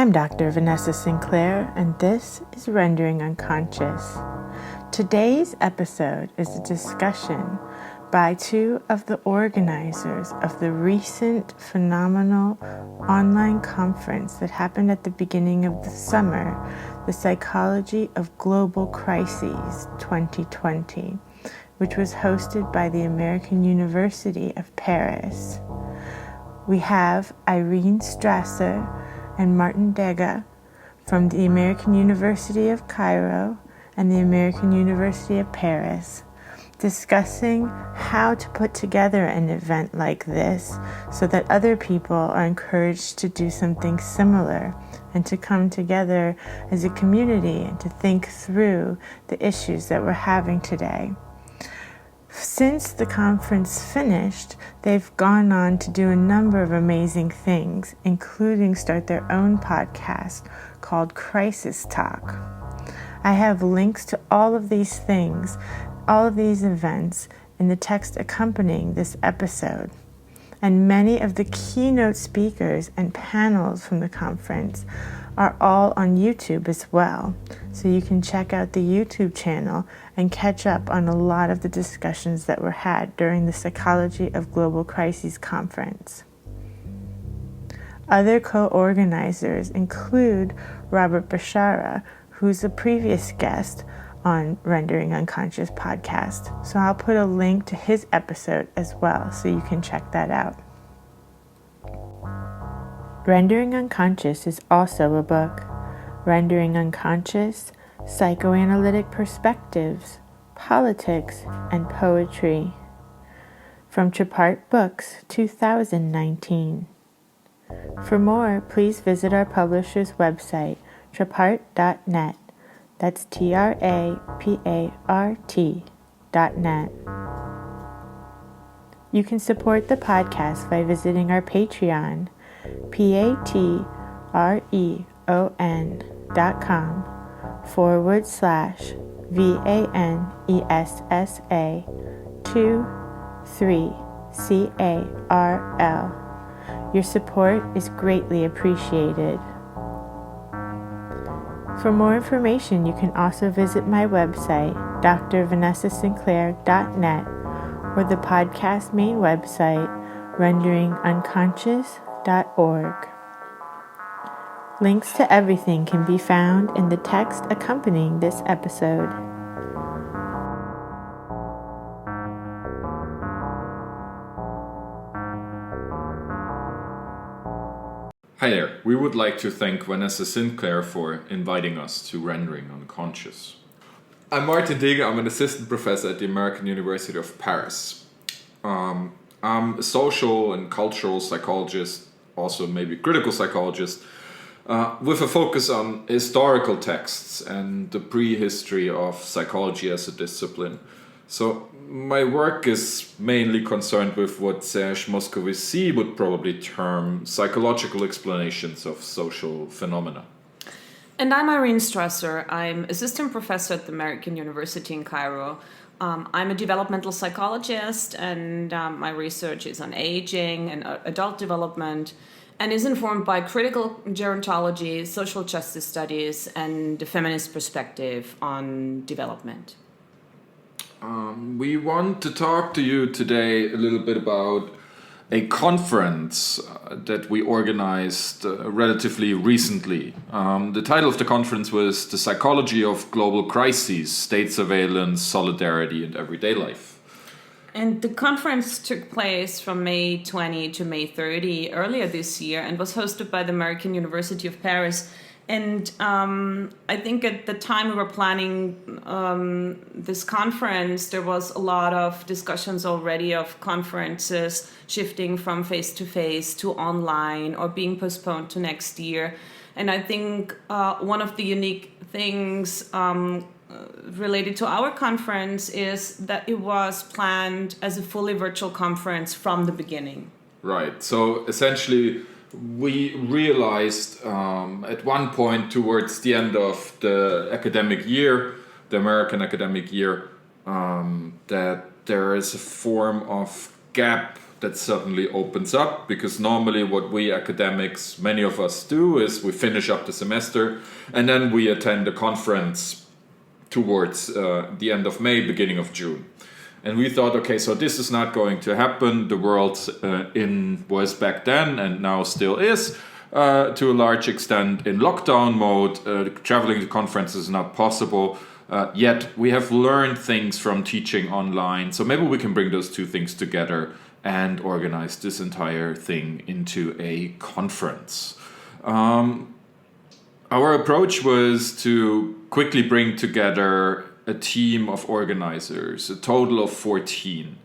I'm Dr. Vanessa Sinclair, and this is Rendering Unconscious. Today's episode is a discussion by two of the organizers of the recent phenomenal online conference that happened at the beginning of the summer, the Psychology of Global Crises 2020, which was hosted by the American University of Paris. We have Irene Strasser and Martin Dege from the American University of Cairo and the American University of Paris, discussing how to put together an event like this so that other people are encouraged to do something similar and to come together as a community and to think through the issues that we're having today. Since the conference finished, they've gone on to do a number of amazing things, including start their own podcast called Crisis Talk. I have links to all of these things, all of these events, in the text accompanying this episode. And many of the keynote speakers and panels from the conference are all on YouTube as well. So you can check out the YouTube channel and catch up on a lot of the discussions that were had during the Psychology of Global Crises conference. Other co-organizers include Robert Bashara, who's a previous guest on Rendering Unconscious podcast. So I'll put a link to his episode as well so you can check that out. Rendering Unconscious is also a book. Rendering Unconscious, Psychoanalytic Perspectives, Politics, and Poetry. From Trapart Books, 2019. For more, please visit our publisher's website, trapart.net. That's TRAPART.net. You can support the podcast by visiting our Patreon, patreon.com/VANESSA23CARL. Your support is greatly appreciated. For more information, you can also visit my website, drvanessasinclair.net, or the podcast main website, renderingunconscious.org. Links to everything can be found in the text accompanying this episode. Hi there, we would like to thank Vanessa Sinclair for inviting us to Rendering Unconscious. I'm Martin Dege, I'm an assistant professor at the American University of Paris. I'm a social and cultural psychologist, also maybe critical psychologist, with a focus on historical texts and the prehistory of psychology as a discipline. So my work is mainly concerned with what Serge Moscovici would probably term psychological explanations of social phenomena. And I'm Irene Strasser. I'm assistant professor at the American University in Cairo. I'm a developmental psychologist, and my research is on aging and adult development, and is informed by critical gerontology, social justice studies, and the feminist perspective on development. We want to talk to you today a little bit about a conference that we organized relatively recently. The title of the conference was The Psychology of Global Crises, State Surveillance, Solidarity, and Everyday Life. And the conference took place from May 20 to May 30 earlier this year and was hosted by the American University of Paris. And I think at the time we were planning this conference, there was a lot of discussions already of conferences shifting from face-to-face to online or being postponed to next year. And I think one of the unique things related to our conference is that it was planned as a fully virtual conference from the beginning. Right. So essentially, we realized at one point towards the end of the academic year, the American academic year, that there is a form of gap that suddenly opens up, because normally what we academics, many of us do, is we finish up the semester and then we attend a conference towards the end of May, beginning of June. And we thought, okay, so this is not going to happen. The world was back then and now still is, to a large extent, in lockdown mode. Traveling to conferences is not possible. Yet we have learned things from teaching online. So maybe we can bring those two things together and organize this entire thing into a conference. Our approach was to quickly bring together a team of organizers, a total of 14.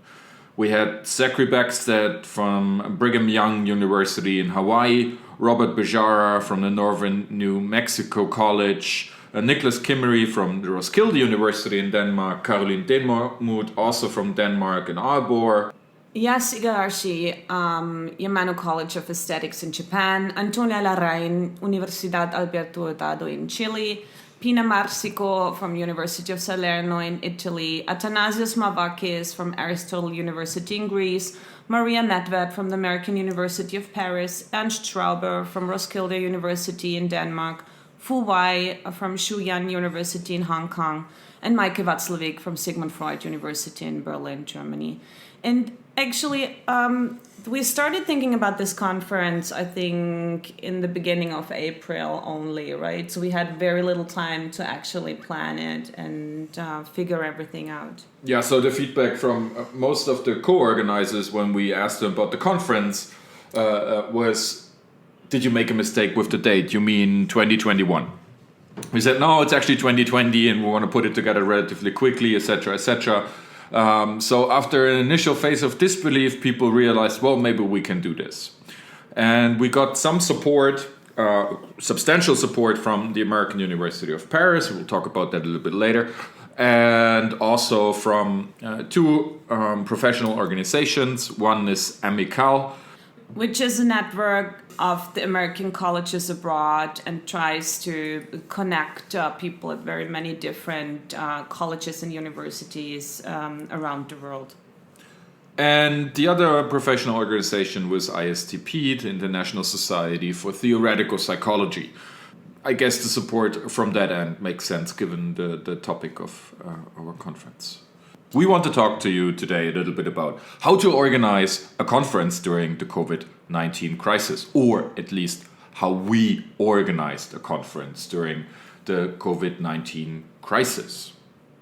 We had Zachary Beckstead from Brigham Young University in Hawaii, Robert Bejara from the Northern New Mexico College, Nicholas Kimmery from the Roskilde University in Denmark, Caroline Denmarmuth also from Denmark in Aalborg, Yas Igarashi, Yamano College of Aesthetics in Japan, Antonia Larrain, Universidad Alberto Hurtado in Chile, Pina Marsico from University of Salerno in Italy, Athanasios Mavakis from Aristotle University in Greece, Maria Nedved from the American University of Paris, Ernst Strauber from Roskilde University in Denmark, Fu Wei from Shuyan University in Hong Kong, and Maike Watzlawick from Sigmund Freud University in Berlin, Germany. And actually, we started thinking about this conference, I think, in the beginning of April only, right? So we had very little time to actually plan it and figure everything out. Yeah, so the feedback from most of the co-organizers when we asked them about the conference was, did you make a mistake with the date? You mean 2021? We said, no, it's actually 2020 and we want to put it together relatively quickly, etc., etc. So after an initial phase of disbelief, people realized, well, maybe we can do this. And we got some support, substantial support from the American University of Paris. We'll talk about that a little bit later. And also from two professional organizations. One is Amical, which is a network of the American colleges abroad and tries to connect people at very many different colleges and universities around the world. And the other professional organization was ISTP, the International Society for Theoretical Psychology. I guess the support from that end makes sense given the topic of our conference. We want to talk to you today a little bit about how to organize a conference during the COVID-19 crisis, or at least how we organized a conference during the COVID-19 crisis.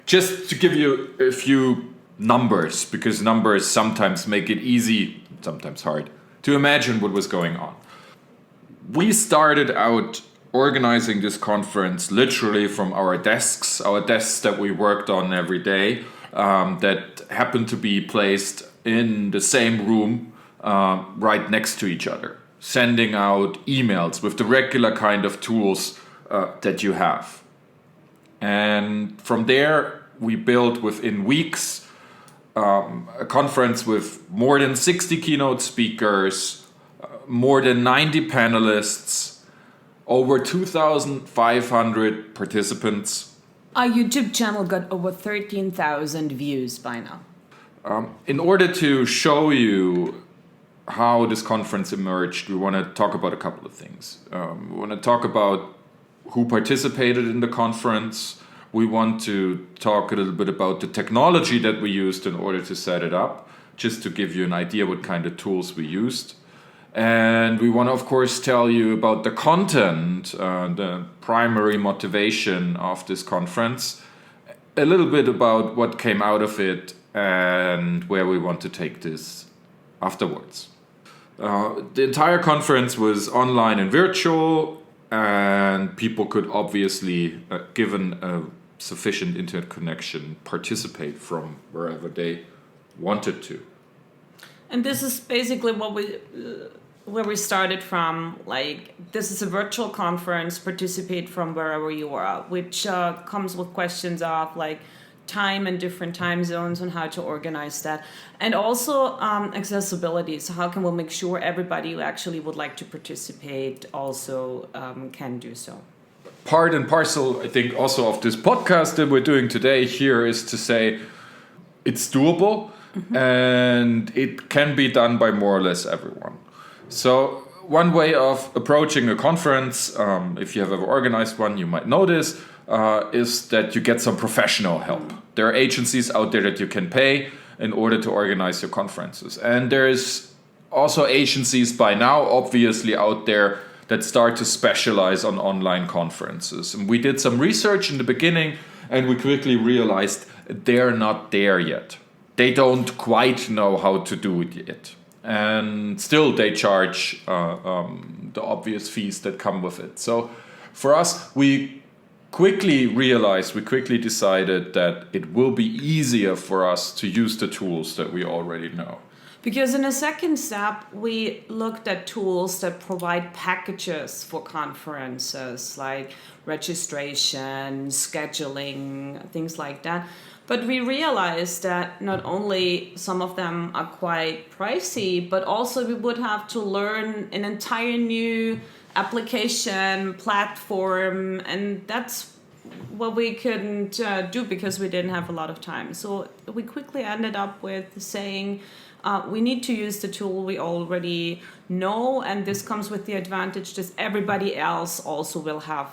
Just to give you a few numbers, because numbers sometimes make it easy, sometimes hard, to imagine what was going on. We started out organizing this conference literally from our desks that we worked on every day, that happened to be placed in the same room right next to each other, sending out emails with the regular kind of tools that you have. And from there, we built within weeks a conference with more than 60 keynote speakers, more than 90 panelists, over 2,500 participants. Our YouTube channel got over 13,000 views by now. In order to show you how this conference emerged, we want to talk about a couple of things. We want to talk about who participated in the conference. We want to talk a little bit about the technology that we used in order to set it up, just to give you an idea what kind of tools we used. And we want to, of course, tell you about the content, the primary motivation of this conference, a little bit about what came out of it and where we want to take this afterwards. The entire conference was online and virtual, and people could obviously, given a sufficient internet connection, participate from wherever they wanted to. And this is basically where we started from. Like, this is a virtual conference, participate from wherever you are, which comes with questions of like time and different time zones and how to organize that. And also accessibility. So how can we make sure everybody who actually would like to participate also can do so? Part and parcel, I think, also of this podcast that we're doing today here is to say it's doable. and it can be done by more or less everyone. So one way of approaching a conference, if you have ever organized one, you might know this, is that you get some professional help. There are agencies out there that you can pay in order to organize your conferences. And there's also agencies by now, obviously, out there that start to specialize on online conferences. And we did some research in the beginning, and we quickly realized they're not there yet. They don't quite know how to do it yet. And still they charge the obvious fees that come with it. So for us, we quickly decided that it will be easier for us to use the tools that we already know. Because in a second step, we looked at tools that provide packages for conferences, like registration, scheduling, things like that. But we realized that not only some of them are quite pricey, but also we would have to learn an entire new application, platform, and that's what we couldn't do because we didn't have a lot of time. So we quickly ended up with saying, we need to use the tool we already know, and this comes with the advantage that everybody else also will have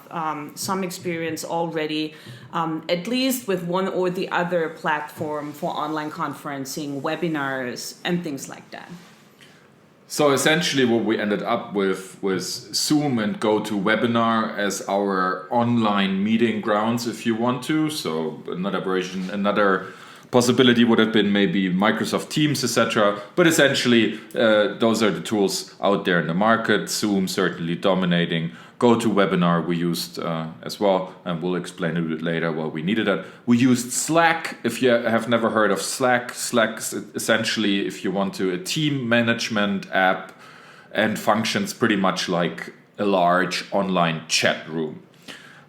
some experience already, at least with one or the other platform for online conferencing, webinars, and things like that. So essentially what we ended up with was Zoom and GoToWebinar as our online meeting grounds, if you want to. So another possibility would have been maybe Microsoft Teams, etc. But essentially, those are the tools out there in the market. Zoom certainly dominating. GoToWebinar we used as well, and we'll explain a bit later why we needed that. We used Slack. If you have never heard of Slack, Slack's essentially, if you want to, a team management app and functions pretty much like a large online chat room.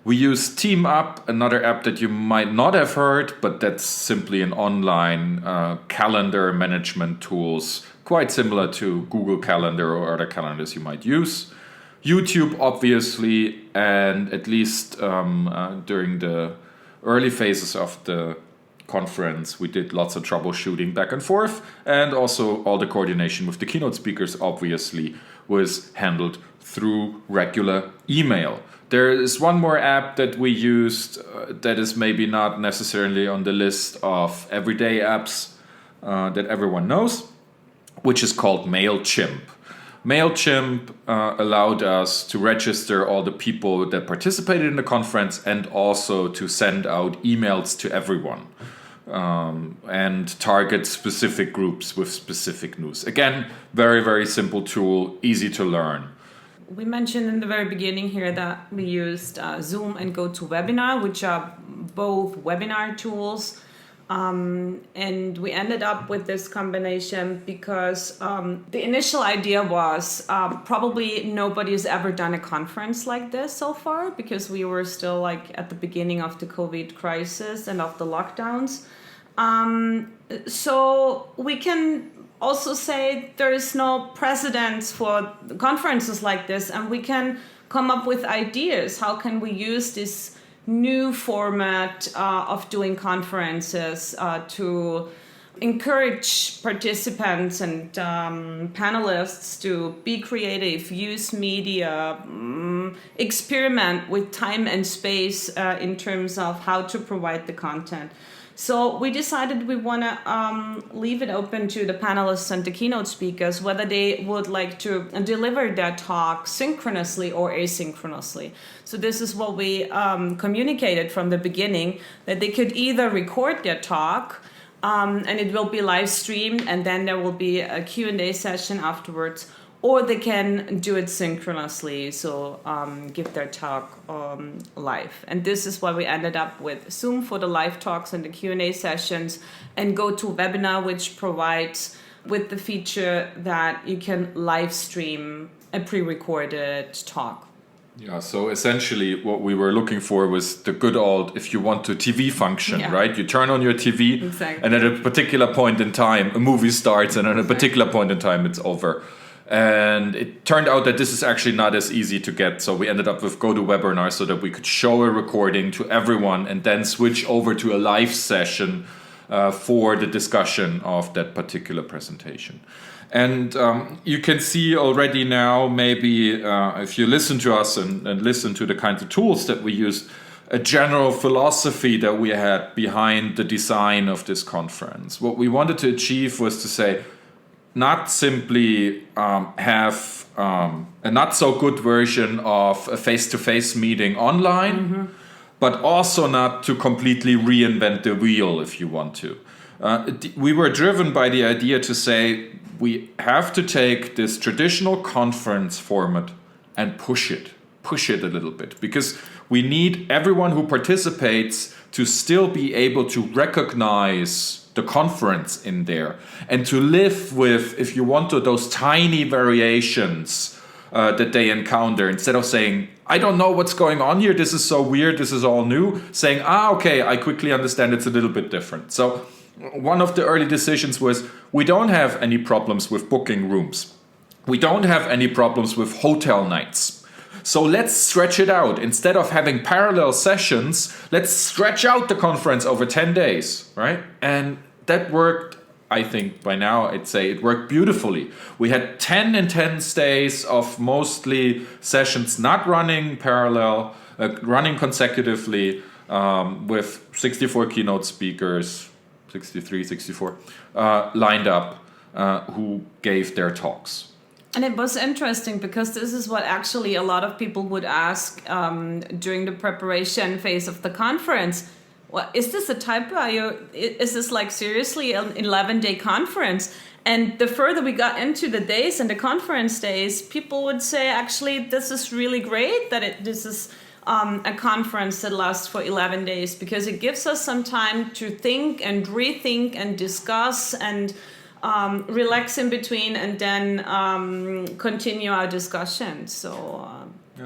We use TeamUp, another app that you might not have heard, but that's simply an online calendar management tools, quite similar to Google Calendar or other calendars you might use. YouTube, obviously, and at least during the early phases of the conference, we did lots of troubleshooting back and forth, and also all the coordination with the keynote speakers, obviously, was handled through regular email. There is one more app that we used that is maybe not necessarily on the list of everyday apps that everyone knows, which is called MailChimp. MailChimp allowed us to register all the people that participated in the conference and also to send out emails to everyone and target specific groups with specific news. Again, very, very simple tool, easy to learn. We mentioned in the very beginning here that we used Zoom and GoToWebinar, which are both webinar tools. And we ended up with this combination because the initial idea was probably nobody's ever done a conference like this so far because we were still like at the beginning of the COVID crisis and of the lockdowns. So we can also say there is no precedence for conferences like this, and we can come up with ideas. How can we use this new format of doing conferences to encourage participants and panelists to be creative, use media, experiment with time and space in terms of how to provide the content. So we decided we want to leave it open to the panelists and the keynote speakers whether they would like to deliver their talk synchronously or asynchronously. So this is what we communicated from the beginning, that they could either record their talk and it will be live streamed and then there will be a Q&A session afterwards, or they can do it synchronously, so give their talk live. And this is why we ended up with Zoom for the live talks and the Q&A sessions, and GoToWebinar, which provides with the feature that you can live stream a pre-recorded talk. Yeah, so essentially what we were looking for was the good old, if you want to, TV function, right? You turn on your TV, and at a particular point in time, a movie starts, and at a particular point in time, it's over. And it turned out that this is actually not as easy to get. So we ended up with GoToWebinar so that we could show a recording to everyone and then switch over to a live session for the discussion of that particular presentation. And you can see already now, maybe if you listen to us and listen to the kinds of tools that we use, a general philosophy that we had behind the design of this conference. What we wanted to achieve was to say, not simply have a not so good version of a face-to-face meeting online, but also not to completely reinvent the wheel, if you want to. We were driven by the idea to say, we have to take this traditional conference format and push it a little bit, because we need everyone who participates to still be able to recognize the conference in there and to live with, if you want to, those tiny variations that they encounter. Instead of saying, I don't know what's going on here, this is so weird, this is all new, saying, okay, I quickly understand it's a little bit different. So one of the early decisions was, we don't have any problems with booking rooms. We don't have any problems with hotel nights. So let's stretch it out. Instead of having parallel sessions, let's stretch out the conference over 10 days, right? And that worked, I think by now I'd say it worked beautifully. We had 10 intense days of mostly sessions not running parallel, running consecutively, with 64 keynote speakers, 63, 64, lined up, who gave their talks. And it was interesting because this is what actually a lot of people would ask during the preparation phase of the conference. Well, is this a typo? Is this like seriously an 11-day conference? And the further we got into the days and the conference days, people would say, actually, this is really great that this is a conference that lasts for 11 days, because it gives us some time to think and rethink and discuss and relax in between, and then continue our discussion. So,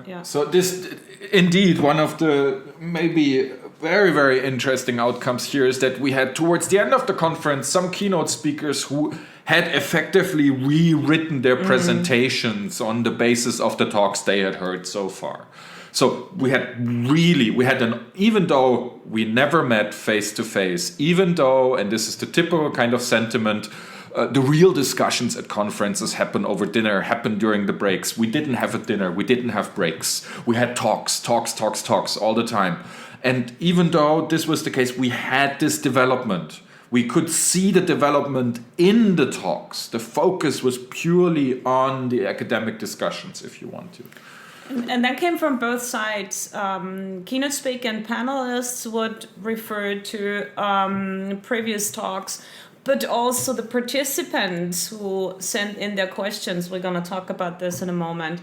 yeah. So this, indeed, one of the maybe very, very interesting outcomes here is that we had, towards the end of the conference, some keynote speakers who had effectively rewritten their presentations on the basis of the talks they had heard so far. So even though we never met face to face, even though, and this is the typical kind of sentiment, the real discussions at conferences happen over dinner, happen during the breaks. We didn't have a dinner, we didn't have breaks. We had talks all the time. And even though this was the case, we had this development. We could see the development in the talks. The focus was purely on the academic discussions, if you want to. And that came from both sides. Keynote speaker and panelists would refer to previous talks, but also the participants who sent in their questions, we're going to talk about this in a moment,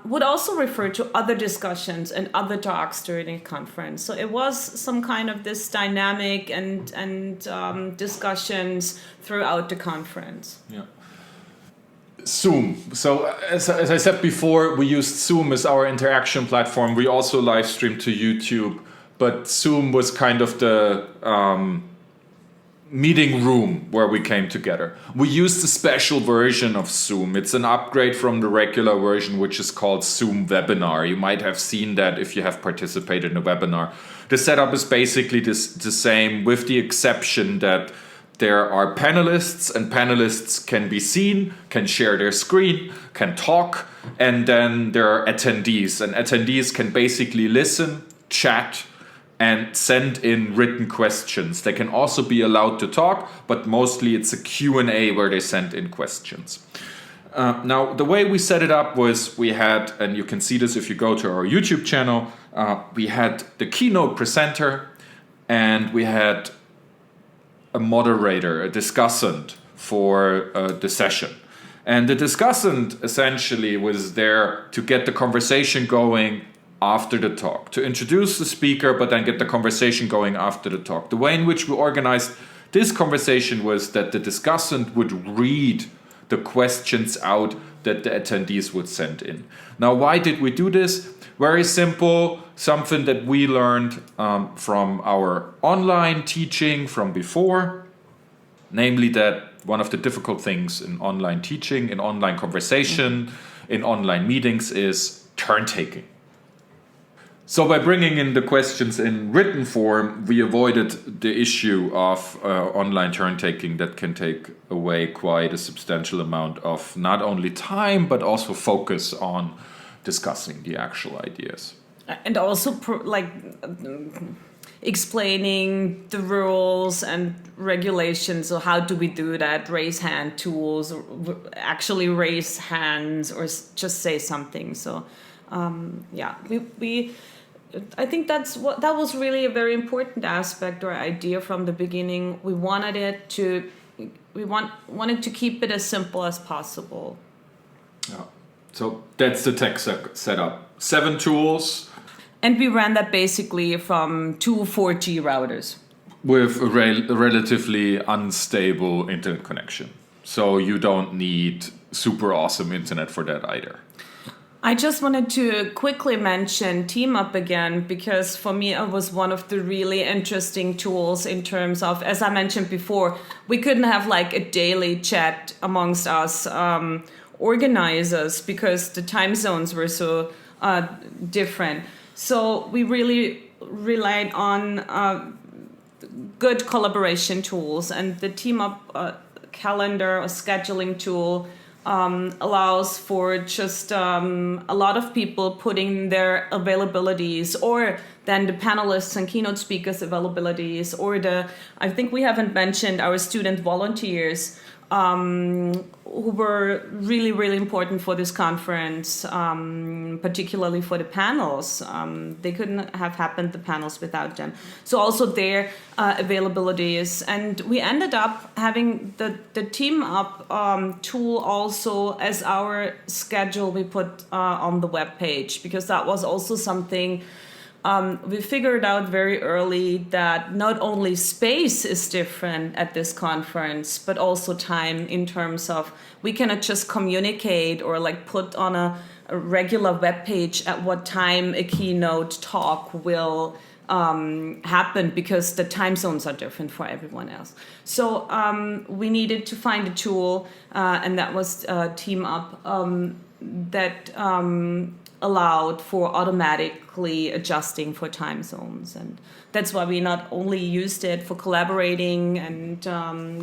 would also refer to other discussions and other talks during the conference. So it was some kind of this dynamic and discussions throughout the conference. Yeah. Zoom. So as I said before, we used Zoom as our interaction platform. We also live streamed to YouTube, but Zoom was kind of the meeting room where we came together. We used a special version of Zoom. It's an upgrade from the regular version, which is called Zoom Webinar. You might have seen that if you have participated in a webinar. The setup is basically the same, with the exception that there are panelists, and panelists can be seen, can share their screen, can talk, and then there are attendees. And attendees can basically listen, chat, and send in written questions. They can also be allowed to talk, but mostly it's a Q&A where they send in questions. Now, the way we set it up was we had, and you can see this if you go to our YouTube channel, we had the keynote presenter, and we had a moderator, a discussant for the session. And the discussant essentially was there to get the conversation going after the talk, to introduce the speaker, but then get the conversation going after the talk. The way in which we organized this conversation was that the discussant would read the questions out that the attendees would send in. Now, why did we do this? Very simple, something that we learned from our online teaching from before, namely that one of the difficult things in online teaching, in online conversation, in online meetings is turn taking. So by bringing in the questions in written form, we avoided the issue of online turn-taking that can take away quite a substantial amount of not only time, but also focus on discussing the actual ideas. And also explaining the rules and regulations. So how do we do that? Raise hand tools, or actually raise hands, or just say something. So I think that was really a very important aspect or idea from the beginning. We wanted to keep it as simple as possible. Yeah. So that's the tech setup. 7 tools. And we ran that basically from 2 4G routers. With a relatively unstable internet connection. So you don't need super awesome internet for that either. I just wanted to quickly mention TeamUp again, because for me it was one of the really interesting tools in terms of, as I mentioned before, we couldn't have like a daily chat amongst us organizers because the time zones were so different. So we really relied on good collaboration tools, and the TeamUp calendar or scheduling tool allows for just a lot of people putting their availabilities, or then the panelists and keynote speakers availabilities, or I think we haven't mentioned our student volunteers who were really, really important for this conference, particularly for the panels. They couldn't have happened, the panels, without them. So also their availabilities. And we ended up having the TeamUp tool also as our schedule we put on the webpage, because that was also something we figured out very early, that not only space is different at this conference, but also time, in terms of we cannot just communicate or like put on a regular web page at what time a keynote talk will happen, because the time zones are different for everyone else. So we needed to find a tool, and that was TeamUp, that allowed for automatically adjusting for time zones. And that's why we not only used it for collaborating and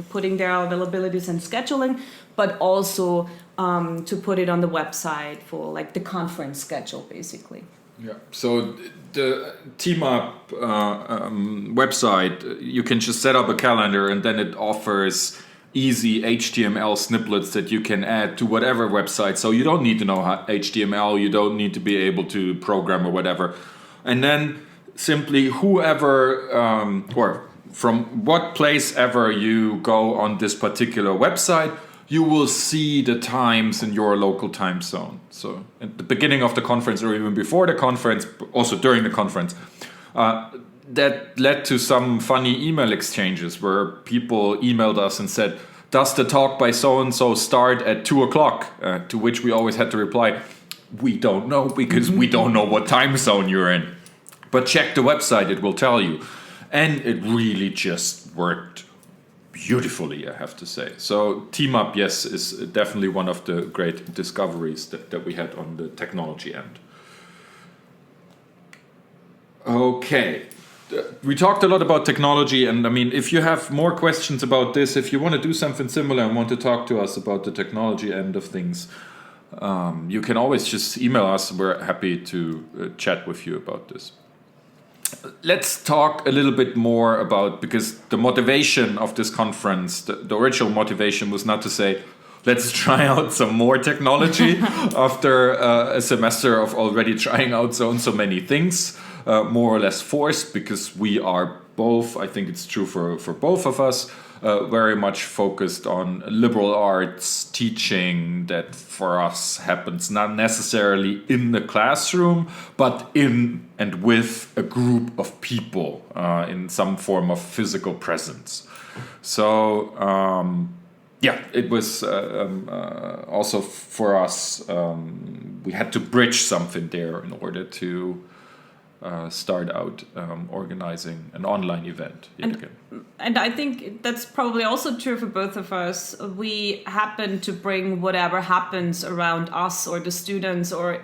putting their availabilities and scheduling, but also to put it on the website for like the conference schedule, basically. Yeah. So the TeamUp website, you can just set up a calendar, and then it offers easy HTML snippets that you can add to whatever website. So you don't need to know HTML, you don't need to be able to program or whatever. And then simply whoever, or from what place ever you go on this particular website, you will see the times in your local time zone. So at the beginning of the conference, or even before the conference, also during the conference, that led to some funny email exchanges where people emailed us and said, does the talk by so-and-so start at 2:00? To which we always had to reply, we don't know, because we don't know what time zone you're in. But check the website, it will tell you. And it really just worked beautifully, I have to say. So TeamUp, yes, is definitely one of the great discoveries that we had on the technology end. Okay. We talked a lot about technology, and I mean, if you have more questions about this, if you want to do something similar and want to talk to us about the technology end of things, you can always just email us. We're happy to chat with you about this. Let's talk a little bit more about, because the motivation of this conference, the original motivation was not to say, let's try out some more technology after a semester of already trying out so many things. More or less forced, because we are both, I think it's true for both of us, very much focused on liberal arts teaching that for us happens not necessarily in the classroom, but in and with a group of people in some form of physical presence. So it was also for us, we had to bridge something there in order to start out organizing an online event yet again. And I think that's probably also true for both of us. We happen to bring whatever happens around us or the students or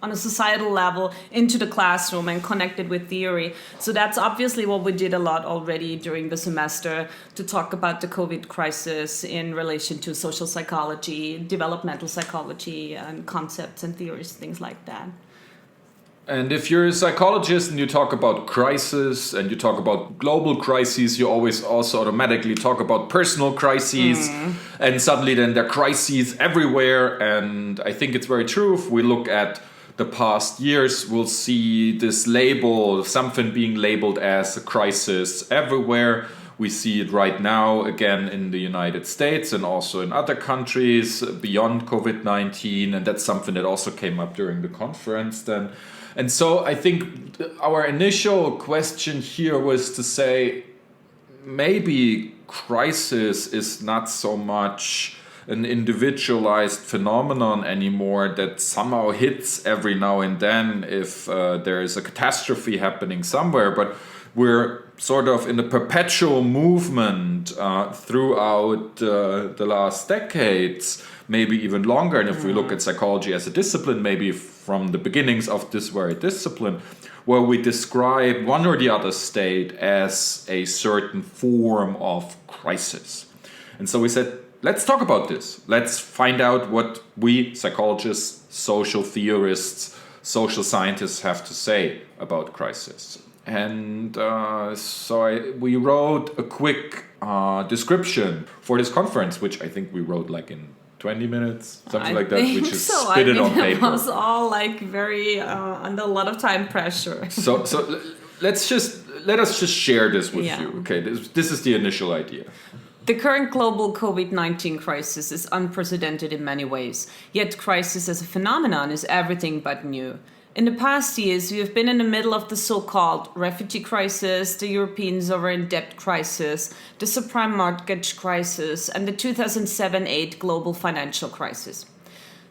on a societal level into the classroom and connect it with theory. So that's obviously what we did a lot already during the semester, to talk about the COVID crisis in relation to social psychology, developmental psychology, and concepts and theories, things like that. And if you're a psychologist and you talk about crisis and you talk about global crises, you always also automatically talk about personal crises. And suddenly then there are crises everywhere. And I think it's very true. If we look at the past years, we'll see this label, something being labeled as a crisis everywhere. We see it right now, again, in the United States and also in other countries beyond COVID-19. And that's something that also came up during the conference then. And so I think our initial question here was to say, maybe crisis is not so much an individualized phenomenon anymore that somehow hits every now and then if there is a catastrophe happening somewhere, but we're sort of in a perpetual movement throughout the last decades, maybe even longer. And if we look at psychology as a discipline, maybe from the beginnings of this very discipline, where we describe one or the other state as a certain form of crisis. And so we said, let's talk about this. Let's find out what we psychologists, social theorists, social scientists have to say about crisis. And we wrote a quick description for this conference, which I think we wrote like in 20 minutes, something like that. We just spit it on paper. It was all like very under a lot of time pressure. So let us just share this with you. Okay, this is the initial idea. The current global COVID-19 crisis is unprecedented in many ways, yet crisis as a phenomenon is everything but new. In the past years, we have been in the middle of the so-called refugee crisis, the European sovereign debt crisis, the subprime mortgage crisis, and the 2007-8 global financial crisis.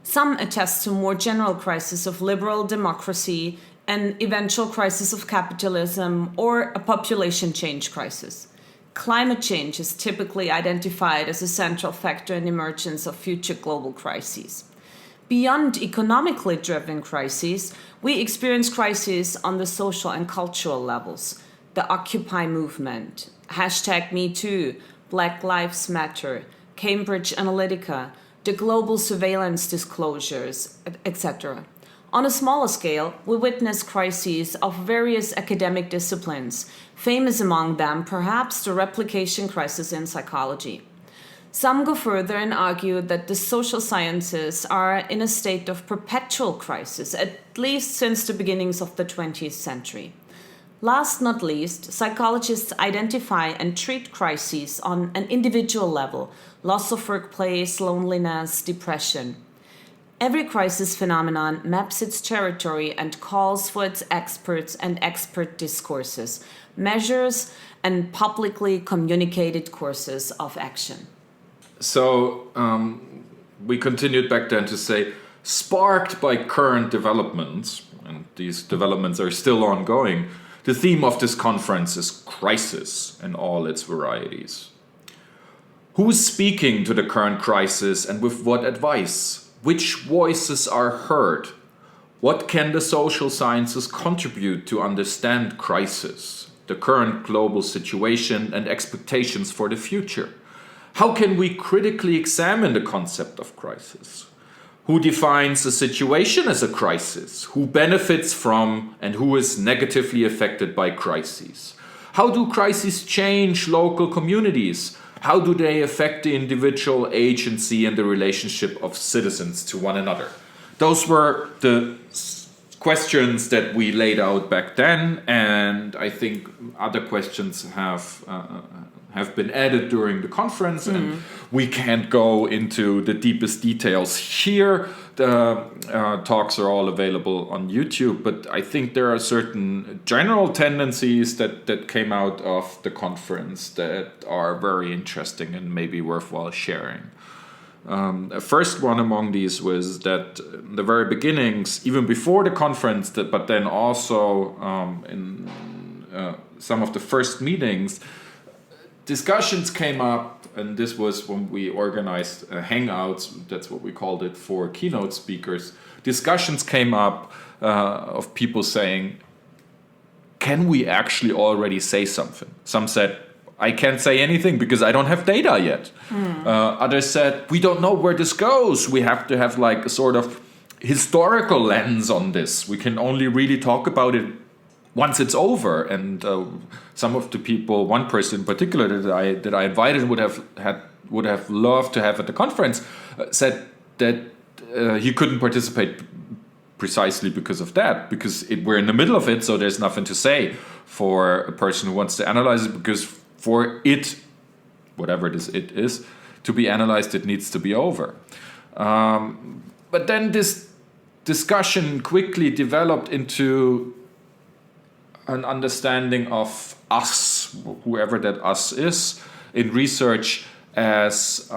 Some attest to more general crisis of liberal democracy, an eventual crisis of capitalism, or a population change crisis. Climate change is typically identified as a central factor in the emergence of future global crises. Beyond economically driven crises, we experience crises on the social and cultural levels. The Occupy movement, #MeToo, Black Lives Matter, Cambridge Analytica, the global surveillance disclosures, etc. On a smaller scale, we witness crises of various academic disciplines, famous among them perhaps the replication crisis in psychology. Some go further and argue that the social sciences are in a state of perpetual crisis, at least since the beginnings of the 20th century. Last not least, psychologists identify and treat crises on an individual level: loss of workplace, loneliness, depression. Every crisis phenomenon maps its territory and calls for its experts and expert discourses, measures, and publicly communicated courses of action. So we continued back then to say, sparked by current developments, and these developments are still ongoing, the theme of this conference is crisis in all its varieties. Who's speaking to the current crisis and with what advice? Which voices are heard? What can the social sciences contribute to understand crisis, the current global situation, and expectations for the future? How can we critically examine the concept of crisis? Who defines a situation as a crisis? Who benefits from and who is negatively affected by crises? How do crises change local communities? How do they affect the individual agency and the relationship of citizens to one another? Those were the questions that we laid out back then, and I think other questions have been added during the conference, and we can't go into the deepest details here. The talks are all available on YouTube, but I think there are certain general tendencies that came out of the conference that are very interesting and maybe worthwhile sharing. First one among these was that in the very beginnings, even before the conference, but then also in some of the first meetings, discussions came up, and this was when we organized hangouts, that's what we called it, for keynote speakers. discussions came up of people saying, can we actually already say something? Some said, I can't say anything because I don't have data yet. Others said, we don't know where this goes. We have to have like a sort of historical lens on this. We can only really talk about it once it's over. And some of the people, one person in particular that I invited would have loved to have at the conference, said that he couldn't participate precisely because of that, because we're in the middle of it, so there's nothing to say for a person who wants to analyze it, because for it, whatever it is, to be analyzed, it needs to be over. But then this discussion quickly developed into an understanding of us, whoever that us is, in research as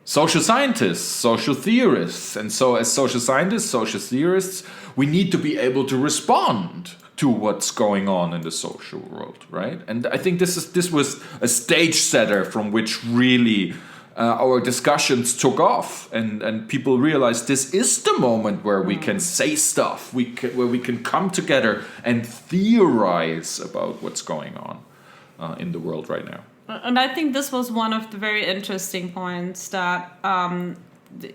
social scientists, social theorists. And so as social scientists, social theorists, we need to be able to respond to what's going on in the social world, right? And I think this was a stage setter from which really our discussions took off, and people realized this is the moment where we can say stuff, where we can come together and theorize about what's going on in the world right now. And I think this was one of the very interesting points that,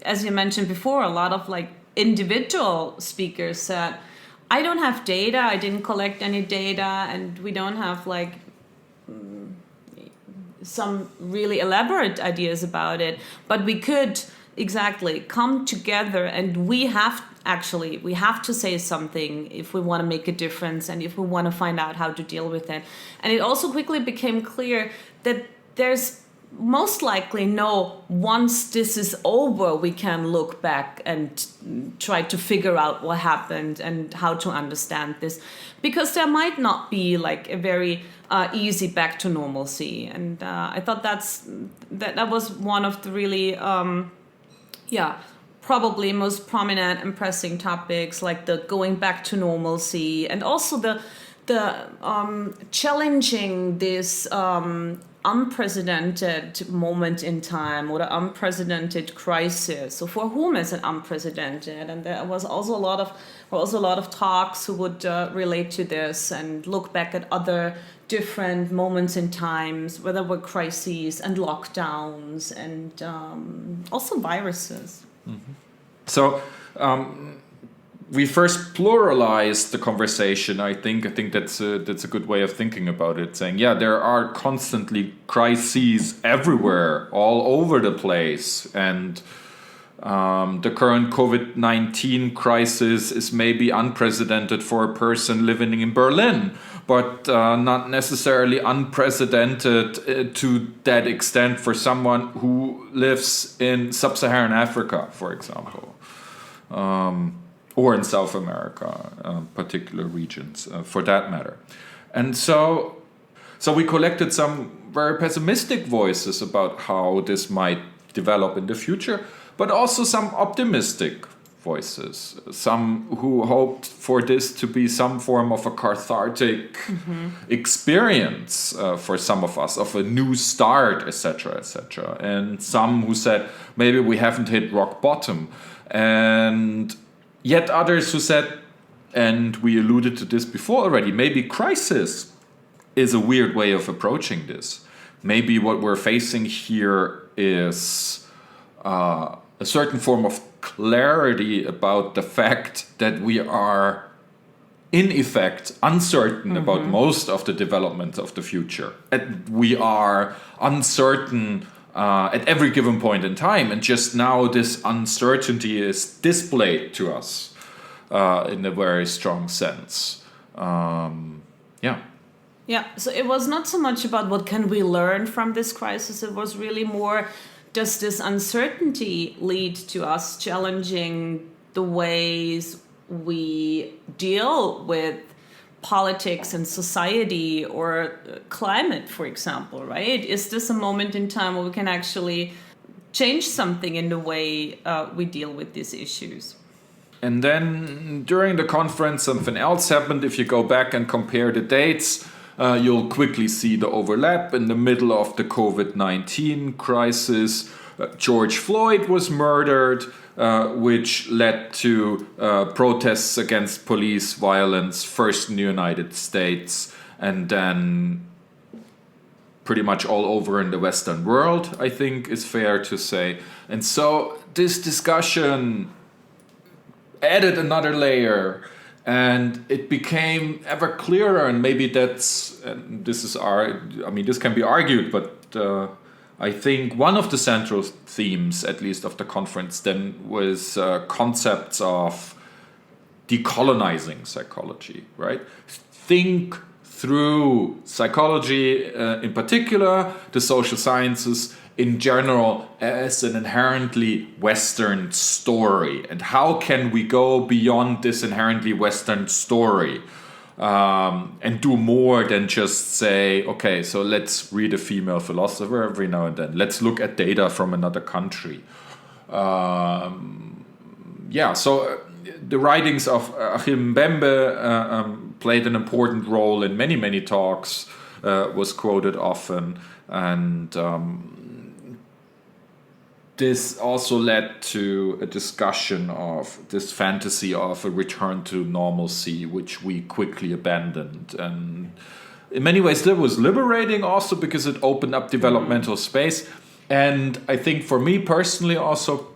as you mentioned before, a lot of like individual speakers said, I don't have data, I didn't collect any data, and we don't have like some really elaborate ideas about it, but we could exactly come together, and we have to say something if we want to make a difference and if we want to find out how to deal with it. And it also quickly became clear that there's most likely once this is over, we can look back and try to figure out what happened and how to understand this, because there might not be like a very easy back to normalcy. And I thought that was one of the really probably most prominent and pressing topics, like the going back to normalcy, and also the challenging this unprecedented moment in time, or the unprecedented crisis. So for whom is it unprecedented? And there was also a lot of talks who would relate to this and look back at other different moments in times, where there were crises and lockdowns and also viruses. Mm-hmm. So we first pluralized the conversation. I think that's a good way of thinking about it, saying, there are constantly crises everywhere, all over the place, and the current COVID-19 crisis is maybe unprecedented for a person living in Berlin, but not necessarily unprecedented to that extent for someone who lives in sub-Saharan Africa, for example. Or in South America, particular regions, for that matter. And so we collected some very pessimistic voices about how this might develop in the future, but also some optimistic voices, some who hoped for this to be some form of a cathartic experience for some of us, of a new start, etc., etc. And some who said, maybe we haven't hit rock bottom. And yet others who said, and we alluded to this before already, maybe crisis is a weird way of approaching this. Maybe what we're facing here is a certain form of clarity about the fact that we are, in effect, uncertain about most of the development of the future. And we are uncertain at every given point in time, and just now this uncertainty is displayed to us in a very strong sense. So it was not so much about what can we learn from this crisis, it was really more, does this uncertainty lead to us challenging the ways we deal with politics and society or climate, for example, right? Is this a moment in time where we can actually change something in the way we deal with these issues? And then during the conference, something else happened. If you go back and compare the dates, you'll quickly see the overlap. In the middle of the COVID-19 crisis, George Floyd was murdered, which led to protests against police violence, first in the United States and then pretty much all over in the Western world, I think is fair to say. And so this discussion added another layer, and it became ever clearer. And maybe this can be argued, but I think one of the central themes, at least of the conference then, was concepts of decolonizing psychology, right? Think through psychology in particular, the social sciences in general, as an inherently Western story. And how can we go beyond this inherently Western story and do more than just say, okay, so let's read a female philosopher every now and then. Let's look at data from another country. So the writings of Achim Mbembe played an important role in many, many talks, was quoted often, and this also led to a discussion of this fantasy of a return to normalcy, which we quickly abandoned. And in many ways, that was liberating also because it opened up developmental space. And I think for me personally also,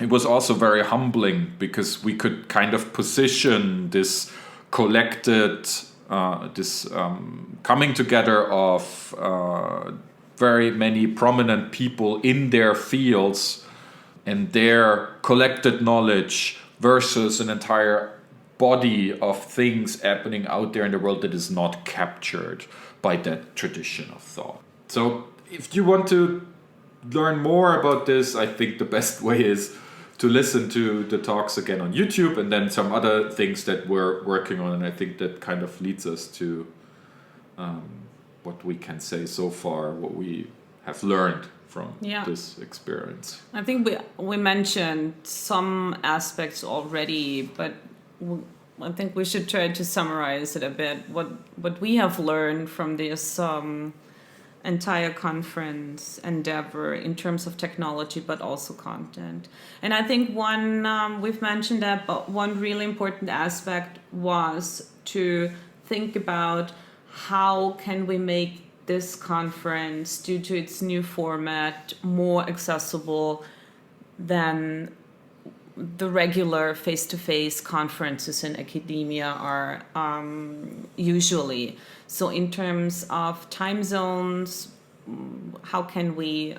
it was also very humbling because we could kind of position this collected, coming together of very many prominent people in their fields and their collected knowledge versus an entire body of things happening out there in the world that is not captured by that tradition of thought. So if you want to learn more about this, I think the best way is to listen to the talks again on YouTube and then some other things that we're working on. And I think that kind of leads us to what we can say so far, what we have learned from this experience. I think we mentioned some aspects already, but I think we should try to summarize it a bit. What we have learned from this entire conference endeavor in terms of technology, but also content. And I think we've mentioned that, but one really important aspect was to think about how can we make this conference, due to its new format, more accessible than the regular face-to-face conferences in academia are usually. So in terms of time zones, how can we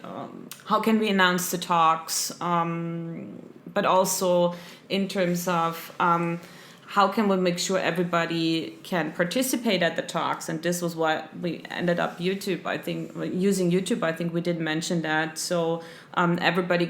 announce the talks, but also in terms of how can we make sure everybody can participate at the talks? And this was what we ended up using YouTube. I think we did mention that. So everybody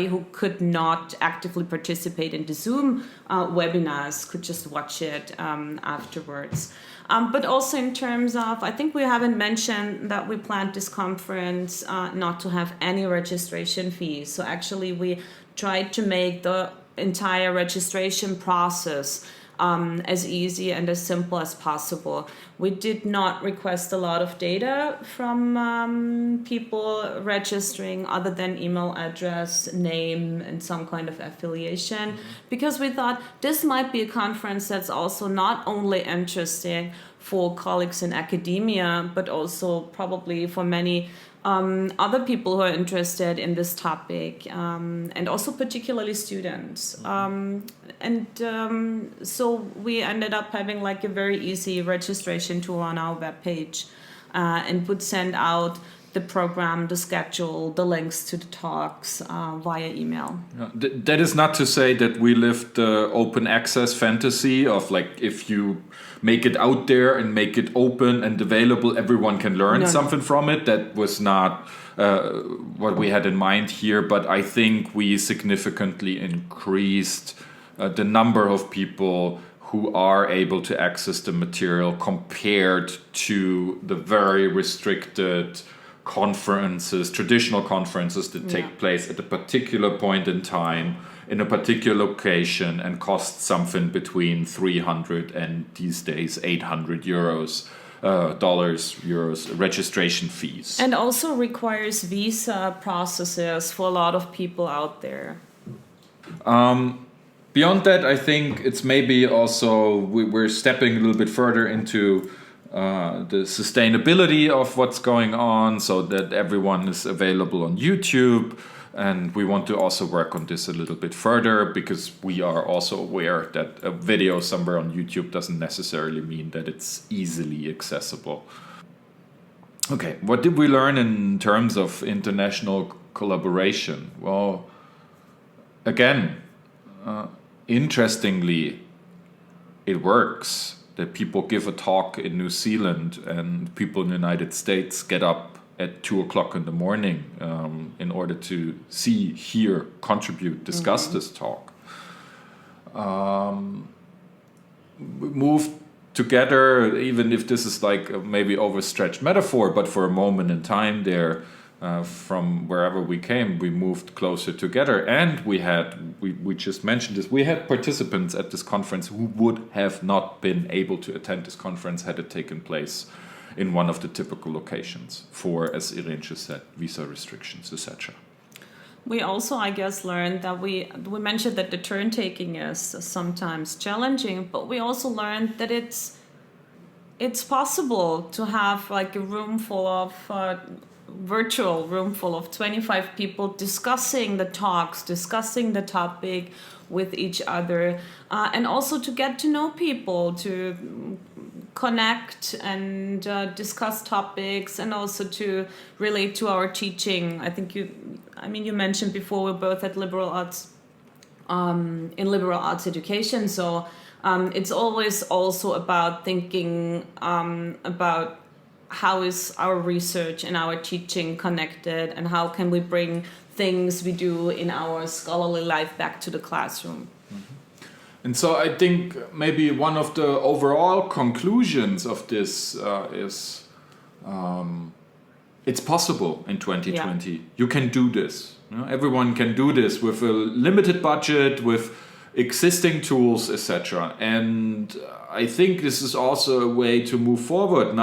who could not actively participate in the Zoom webinars could just watch it afterwards. But also in terms of, I think we haven't mentioned that we planned this conference not to have any registration fees. So actually we tried to make the entire registration process as easy and as simple as possible. We did not request a lot of data from people registering other than email address, name, and some kind of affiliation, because we thought this might be a conference that's also not only interesting for colleagues in academia, but also probably for many other people who are interested in this topic, and also particularly students. So we ended up having like a very easy registration tool on our webpage, and would send out the program, the schedule, the links to the talks via email. That is not to say that we live the open access fantasy of like, if you make it out there and make it open and available, everyone can learn something from it. That was not what we had in mind here, but I think we significantly increased the number of people who are able to access the material compared to the very restricted conferences, traditional conferences that take place at a particular point in time, in a particular location, and cost something between 300 and these days 800 euros dollars, euros registration fees. And also requires visa processes for a lot of people out there. Beyond that, I think it's maybe also we're stepping a little bit further into the sustainability of what's going on, so that everyone is available on YouTube. And we want to also work on this a little bit further, because we are also aware that a video somewhere on YouTube doesn't necessarily mean that it's easily accessible. Okay, what did we learn in terms of international collaboration? Well, again, interestingly, it works that people give a talk in New Zealand and people in the United States get up at 2 o'clock in the morning in order to see, hear, contribute, discuss this talk. We move together, even if this is like a maybe overstretched metaphor, but for a moment in time there, from wherever we came, we moved closer together. And we just mentioned this, we had participants at this conference who would have not been able to attend this conference had it taken place in one of the typical locations for, as Irene just said, visa restrictions, etc. We also, I guess, learned that we mentioned that the turn taking is sometimes challenging, but we also learned that it's possible to have like a room full of virtual room full of 25 people discussing the talks, discussing the topic with each other, and also to get to know people, to connect and discuss topics, and also to relate to our teaching. I think you mentioned before we're both at liberal arts, in liberal arts education, so it's always also about thinking about how is our research and our teaching connected, and how can we bring things we do in our scholarly life back to the classroom. And so I think maybe one of the overall conclusions of this is it's possible in 2020. Yeah. You can do this. You know, everyone can do this with a limited budget, with existing tools, etc. And I think this is also a way to move forward.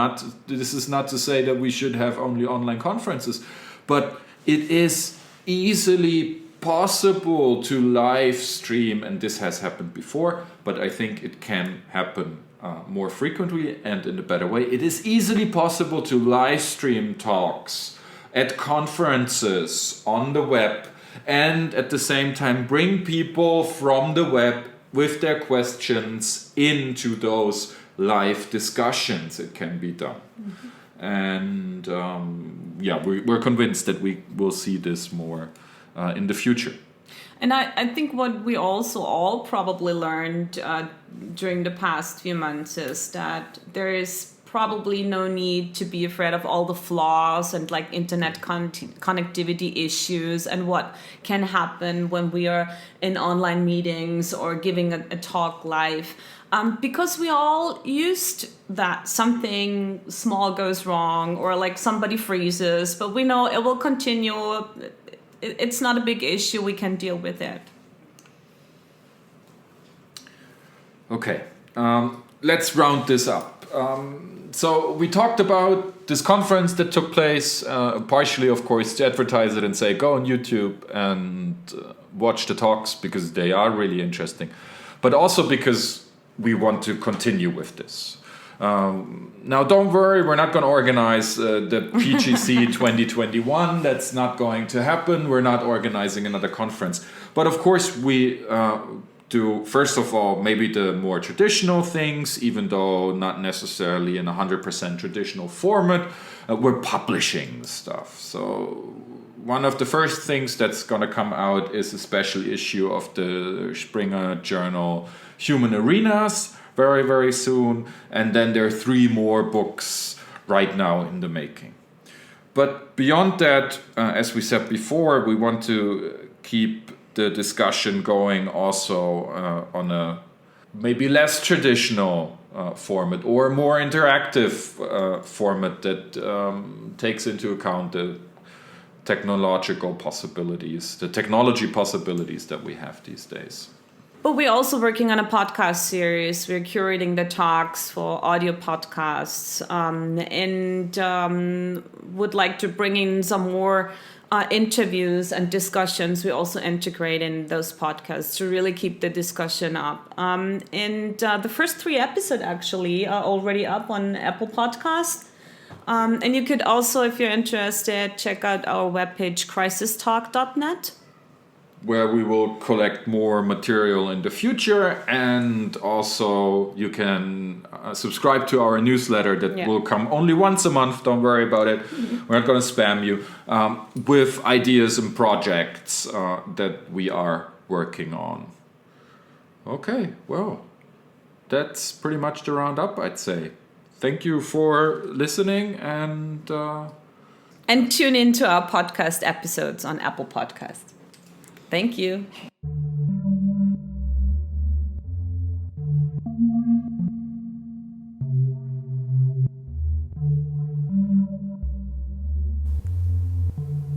This is not to say that we should have only online conferences, but it is easily possible to live stream, and this has happened before, but I think it can happen more frequently and in a better way. It is easily possible to live stream talks at conferences on the web, and at the same time bring people from the web with their questions into those live discussions. It can be done. And we're convinced that we will see this more in the future. And I think what we also all probably learned during the past few months is that there is probably no need to be afraid of all the flaws and like internet connectivity issues and what can happen when we are in online meetings or giving a talk live. Because we all used that something small goes wrong or like somebody freezes, but we know it will continue. It's not a big issue. We can deal with it. Okay, let's round this up. So we talked about this conference that took place, partially, of course, to advertise it and say, go on YouTube and watch the talks because they are really interesting, but also because we want to continue with this. Now, don't worry, we're not going to organize the PGC 2021. That's not going to happen. We're not organizing another conference. But of course, we do, first of all, maybe the more traditional things, even though not necessarily in 100% traditional format. We're publishing stuff. So one of the first things that's going to come out is a special issue of the Springer journal Human Arenas, very, very soon. And then there are 3 more books right now in the making. But beyond that, as we said before, we want to keep the discussion going also on a maybe less traditional format or more interactive format that takes into account the technology possibilities that we have these days. But we're also working on a podcast series. We're curating the talks for audio podcasts, and would like to bring in some more interviews and discussions. We also integrate in those podcasts to really keep the discussion up. And the first 3 episodes actually are already up on Apple Podcasts. And you could also, if you're interested, check out our webpage, crisistalk.net. where we will collect more material in the future, and also you can subscribe to our newsletter that will come only once a month. Don't worry about it. We're not going to spam you with ideas and projects that we are working on. Okay, well, that's pretty much the roundup, I'd say. Thank you for listening, and tune into our podcast episodes on Apple Podcasts. Thank you.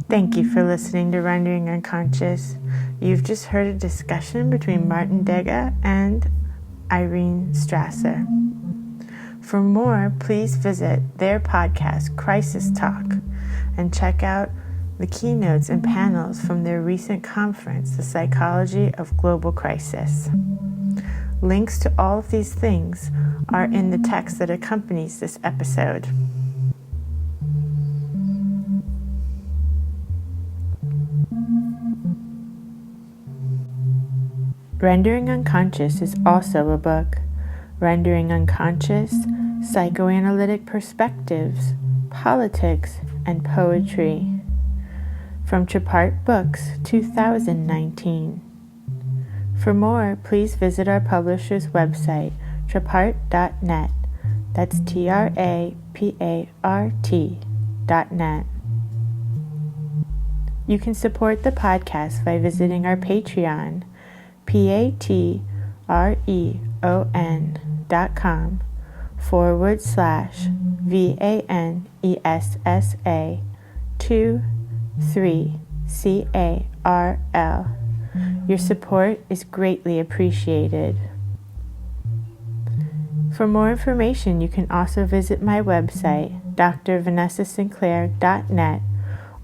Thank you for listening to Rendering Unconscious. You've just heard a discussion between Martin Dege and Irene Strasser. For more, please visit their podcast, Crisis Talk, and check out the keynotes and panels from their recent conference, The Psychology of Global Crisis. Links to all of these things are in the text that accompanies this episode. Rendering Unconscious is also a book. Rendering Unconscious, Psychoanalytic Perspectives, Politics, and Poetry. From Trapart Books, 2019. For more, please visit our publisher's website, trapart.net. That's TRAPART.net. You can support the podcast by visiting our Patreon, patreon.com/VANESSA23CARL. Your support is greatly appreciated. For more information, you can also visit my website, drvanessasinclair.net,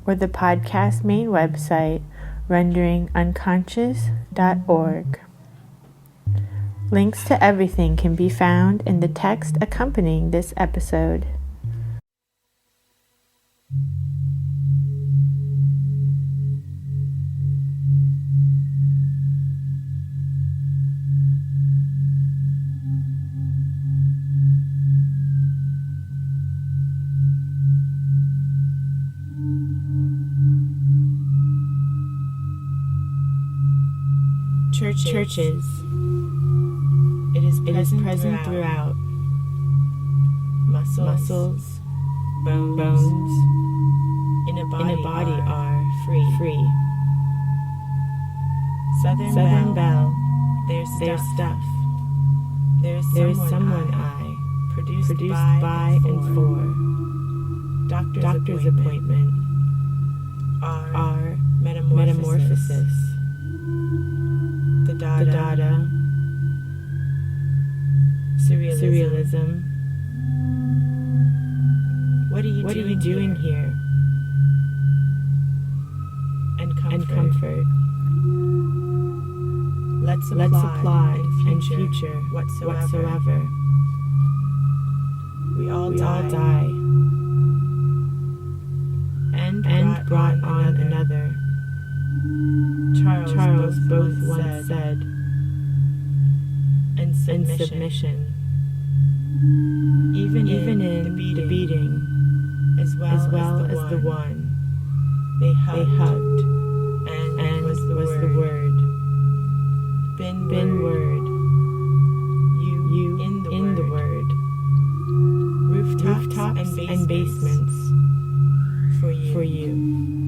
or the podcast main website, renderingunconscious.org. Links to everything can be found in the text accompanying this episode. Churches. It is present throughout. Muscles, bones in a body are free. Southern Belle, there's stuff. There's someone I produced by and for. Doctor's appointment. Our metamorphosis. The Dada, surrealism. What are you doing here? And comfort. Let's apply and future whatsoever. We all die. And brought on another. Charles both once said, and submission. Even in the beating, as well as the one they hugged, and was the word. Been word. You in the word. Rooftops and basements for you.